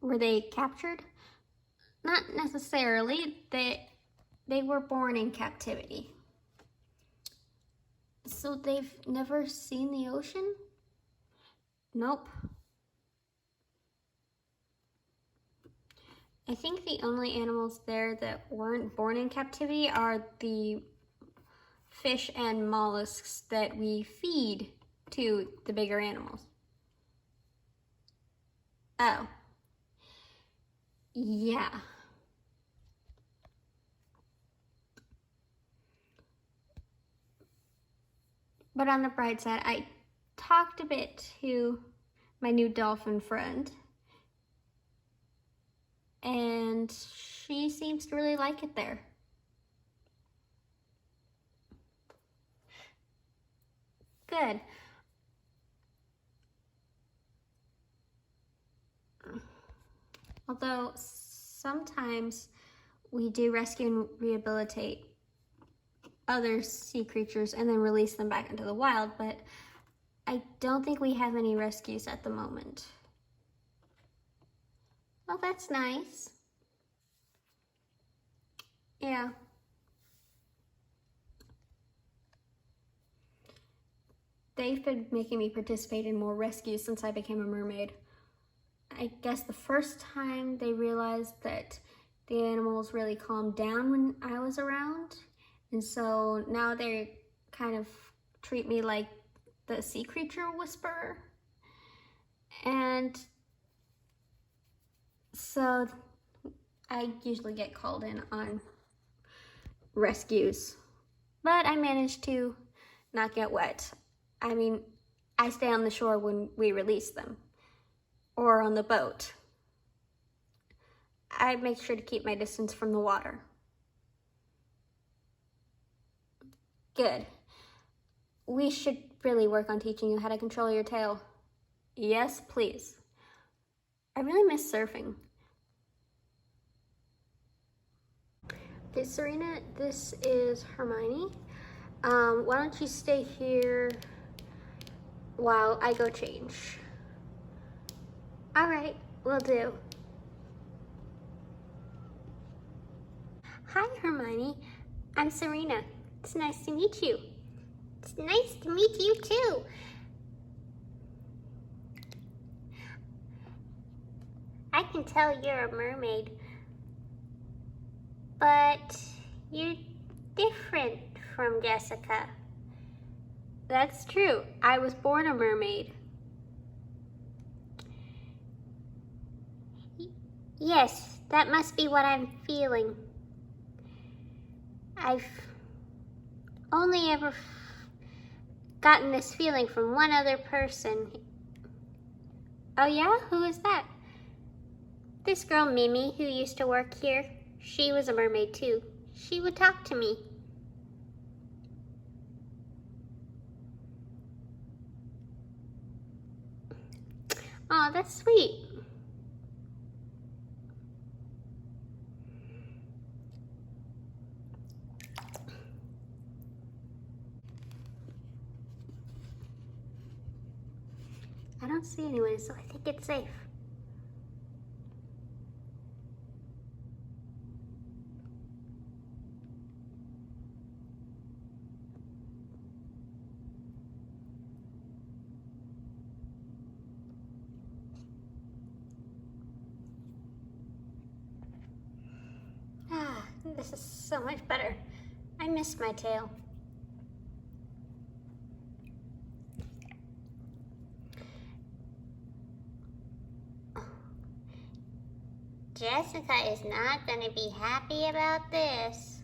Were they captured? Not necessarily. They were born in captivity. So they've never seen the ocean? Nope. I think the only animals there that weren't born in captivity are the fish and mollusks that we feed to the bigger animals. Oh. Yeah. But on the bright side, I talked a bit to my new dolphin friend, and she seems to really like it there. Good. Although sometimes we do rescue and rehabilitate other sea creatures and then release them back into the wild, but I don't think we have any rescues at the moment. Well, that's nice. Yeah. They've been making me participate in more rescues since I became a mermaid. I guess the first time they realized that the animals really calmed down when I was around, and so now they kind of treat me like the sea creature whisperer. And so I usually get called in on rescues, but I managed to not get wet. I mean, I stay on the shore when we release them, or on the boat. I make sure to keep my distance from the water. Good. We should really work on teaching you how to control your tail. Yes, please. I really miss surfing. Okay, Serena, this is Hermione. Why don't you stay here while I go change? All right, will do. Hi, Hermione. I'm Serena. It's nice to meet you. It's nice to meet you too. I can tell you're a mermaid, but you're different from Jessica. That's true. I was born a mermaid. Yes, that must be what I'm feeling. I've only ever gotten this feeling from one other person. Oh yeah? Who is that? This girl Mimi, who used to work here. She was a mermaid too. She would talk to me. Oh, that's sweet. I don't see anyone, so I think it's safe. Ah, this is so much better. I miss my tail. Jessica is not going to be happy about this.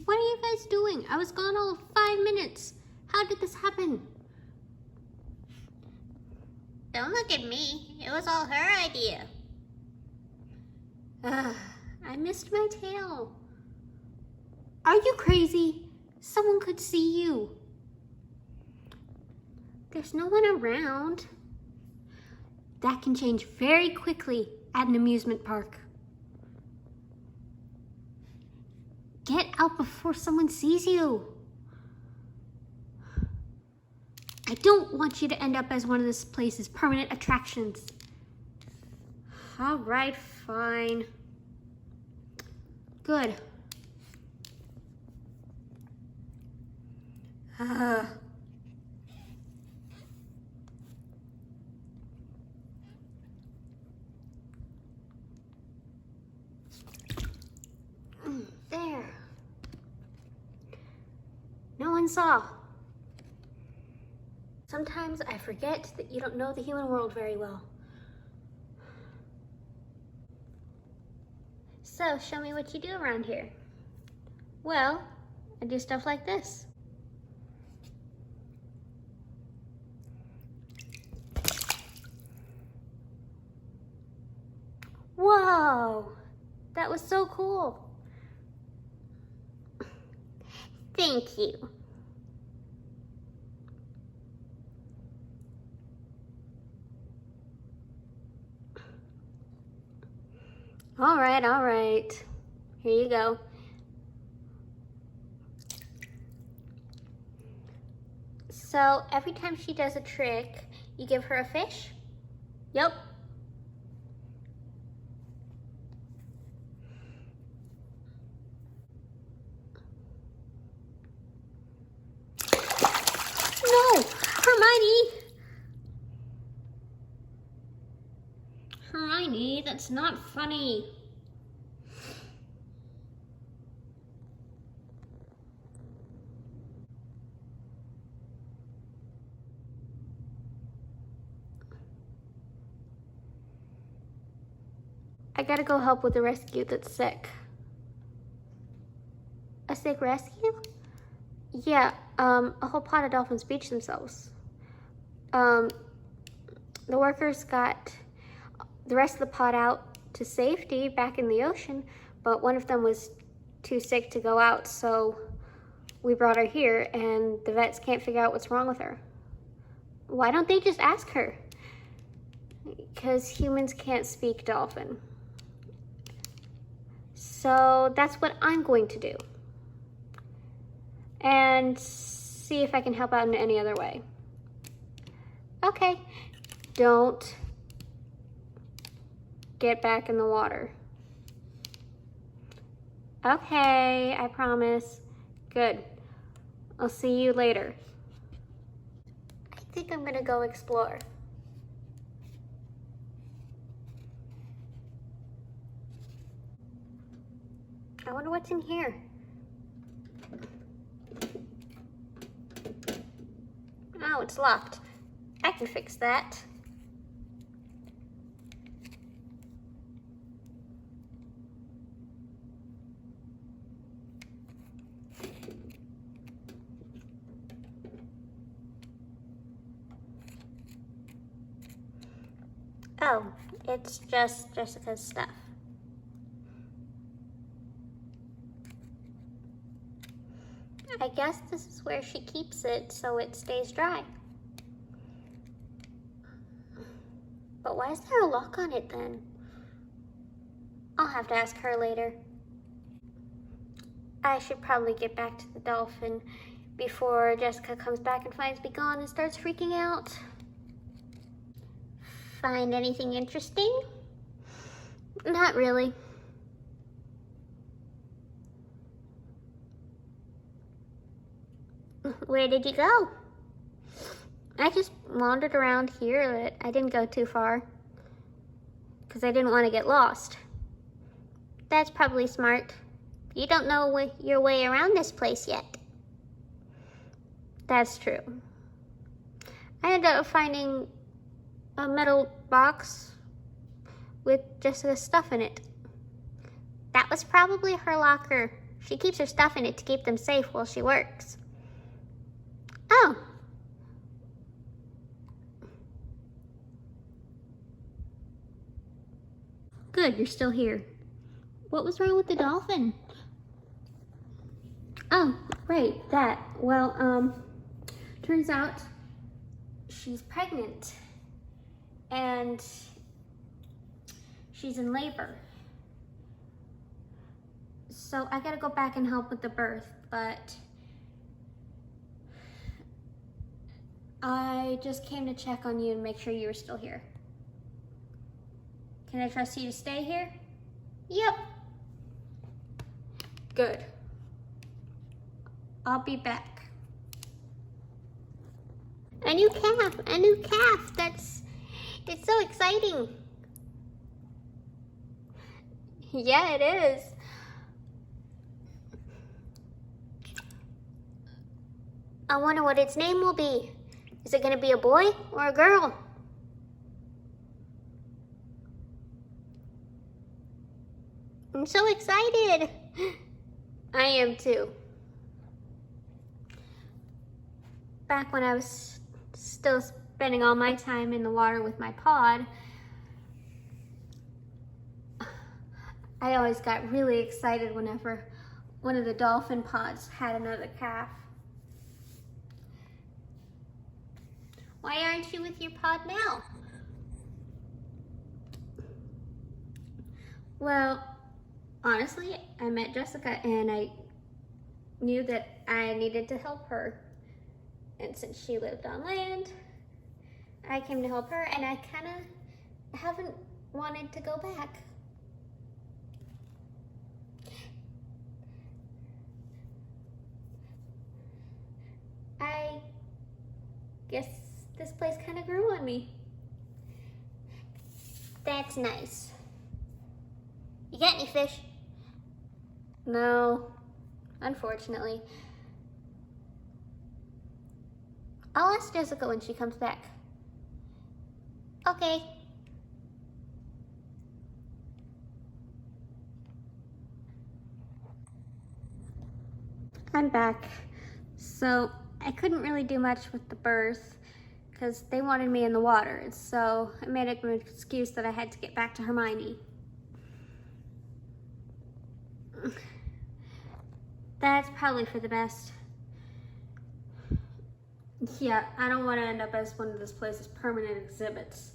What are you guys doing? I was gone all of 5 minutes. How did this happen? Don't look at me. It was all her idea. I missed my tail. Are you crazy? Someone could see you. There's no one around. That can change very quickly at an amusement park. Get out before someone sees you. I don't want you to end up as one of this place's permanent attractions. All right, fine. Good. There. No one saw. Sometimes I forget that you don't know the human world very well. So, show me what you do around here. Well, I do stuff like this. Whoa, that was so cool. Thank you. All right. Here you go. So every time she does a trick, you give her a fish? Yep. No, Hermione, that's not funny. I gotta go help with the rescue that's sick. A sick rescue? Yeah, a whole pod of dolphins beached themselves. The workers got the rest of the pod out to safety back in the ocean, but one of them was too sick to go out, so we brought her here, and the vets can't figure out what's wrong with her. Why don't they just ask her? Because humans can't speak dolphin. So that's what I'm going to do. And see if I can help out in any other way. Okay, don't get back in the water. Okay, I promise. Good. I'll see you later. I think I'm gonna go explore. I wonder what's in here. Oh, it's locked. I can fix that. Oh, it's just Jessica's stuff. I guess this is where she keeps it so it stays dry. But why is there a lock on it then? I'll have to ask her later. I should probably get back to the dolphin before Jessica comes back and finds me gone and starts freaking out. Find anything interesting? Not really. Where did you go? I just wandered around here, but I didn't go too far. Because I didn't want to get lost. That's probably smart. You don't know your way around this place yet. That's true. I ended up finding a metal box with Jessica's stuff in it. That was probably her locker. She keeps her stuff in it to keep them safe while she works. Oh. Good, you're still here. What was wrong with the dolphin? Oh, right, that. Well, turns out she's pregnant and she's in labor. So I gotta go back and help with the birth, but I just came to check on you and make sure you were still here. Can I trust you to stay here? Yep. Good. I'll be back. A new calf. It's so exciting. Yeah, it is. I wonder what its name will be. Is it gonna be a boy or a girl? I'm so excited. I am too. Back when I was still spending all my time in the water with my pod, I always got really excited whenever one of the dolphin pods had another calf. Why aren't you with your pod now? Well, honestly, I met Jessica and I knew that I needed to help her. And since she lived on land, I came to help her, and I kind of haven't wanted to go back. I guess this place kind of grew on me. That's nice. You got any fish? No, unfortunately. I'll ask Jessica when she comes back. Okay. I'm back. So I couldn't really do much with the birth because they wanted me in the water. So I made up an excuse that I had to get back to Hermione. That's probably for the best. Yeah, I don't want to end up as one of this place's permanent exhibits.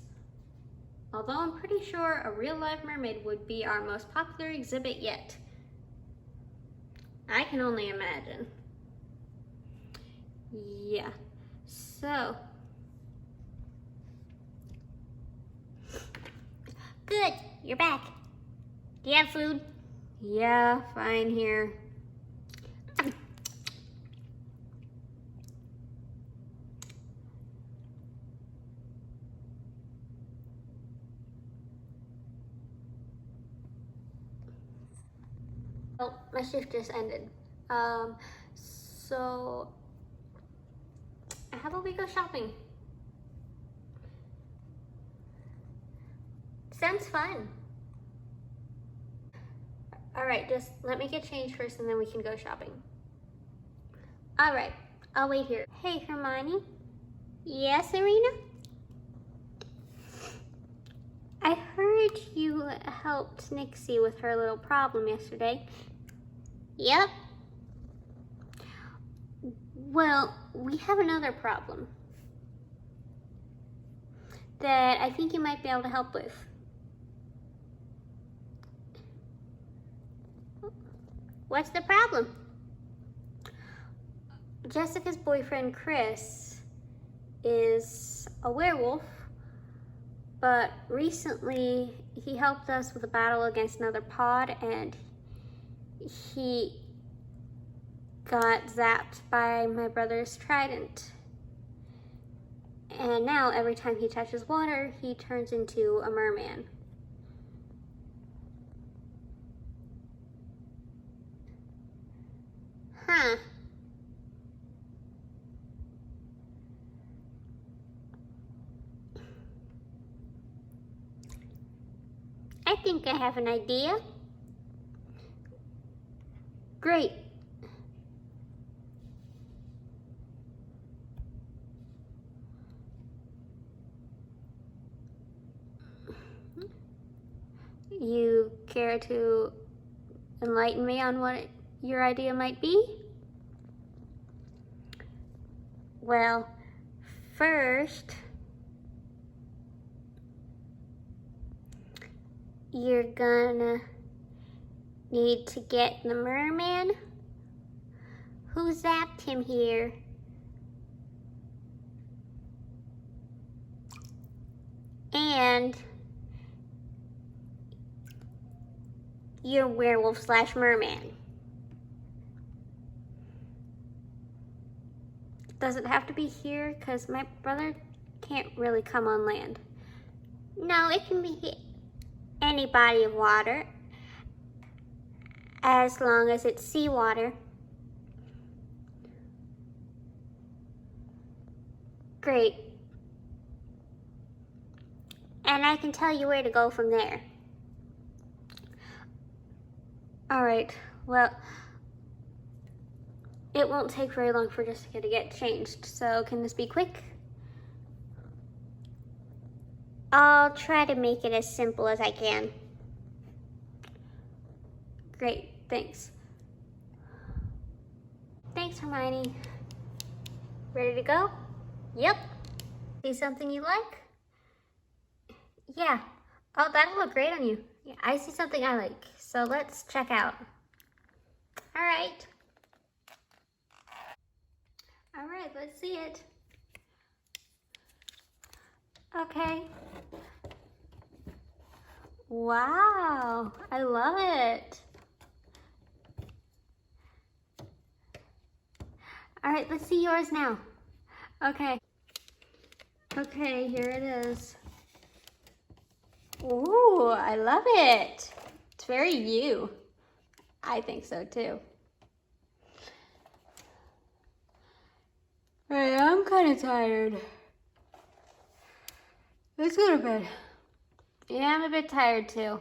Although I'm pretty sure a real live mermaid would be our most popular exhibit yet. I can only imagine. Yeah, so. Good, you're back. Do you have food? Yeah, fine here. Well, my shift just ended. So how about we go shopping? Sounds fun. All right, just let me get changed first and then we can go shopping. All right, I'll wait here. Hey, Hermione. Yes, Serena? I heard you helped Nixie with her little problem yesterday. Yep. Well, we have another problem that I think you might be able to help with. What's the problem? Jessica's boyfriend, Chris, is a werewolf, but recently he helped us with a battle against another pod and he got zapped by my brother's trident. And now every time he touches water, he turns into a merman. Huh. think I have an idea. Great. You care to enlighten me on what your idea might be? Well, first, you're gonna need to get the merman who zapped him here. And your werewolf slash merman. Does it have to be here? Because my brother can't really come on land. No, it can be any body of water, as long as it's seawater. Great. And I can tell you where to go from there. All right, well, it won't take very long for Jessica to get changed, so can this be quick? I'll try to make it as simple as I can. Great, thanks. Thanks, Hermione. Ready to go? Yep. See something you like? Yeah. Oh, that'll look great on you. Yeah, I see something I like, so let's check out. All right. All right, let's see it. Okay. Wow, I love it. All right, let's see yours now. Okay. Okay, here it is. Ooh, I love it. It's very you. I think so too. All right, I'm kind of tired. Let's go to bed. Yeah, I'm a bit tired too.